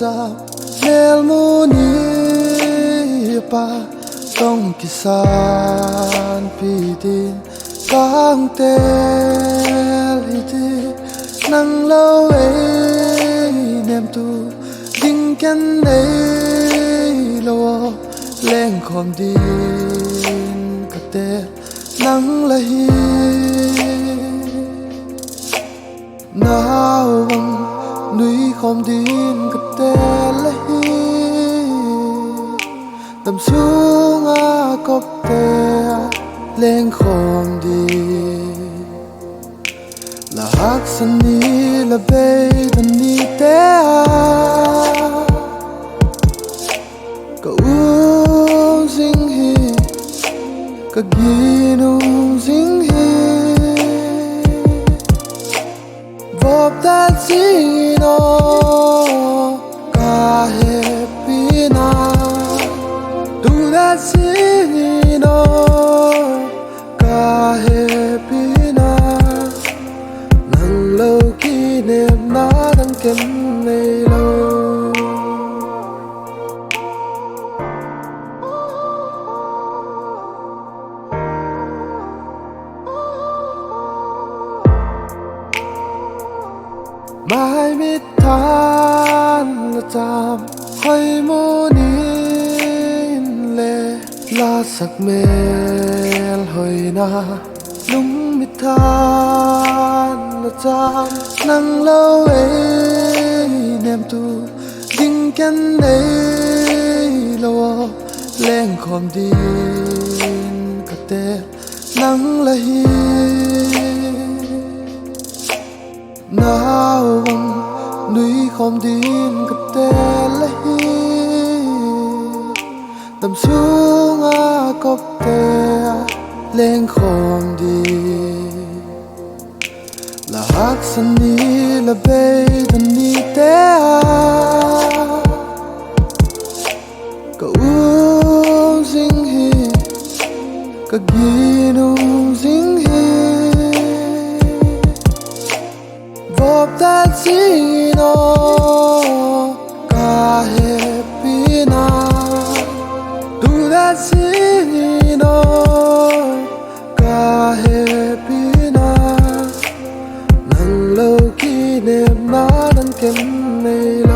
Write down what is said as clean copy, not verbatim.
chạm nel muni pa tông kisan pidin kang tel hiti nang lâu ấy nem tu ding ken ấy lo lên khom din kate nang lahi nào núi khom din kate lahi tầm xuống a cop te lên khom din la hak sani la bay ni te ka u sing hi ka ginu sing hi vop ta sino ka happy na do that sino ka happy na nang lâu kỷ niệm na đang kem này lâu mai mít than là chạm hơi môn in lệ la sắc mel hơi na lung mít than là chạm nang lâu ấy nem tu ding ken ấy lo lên khom din kate nang lahi nào núi khom din kate lahi tầm xuống a cop te lên khom din la hak sani la bay ni te ka u sing hi ka ginu sing hi vop ta sino ka happy na do that sino ka happy na nang lâu kỷ niệm na đang kem này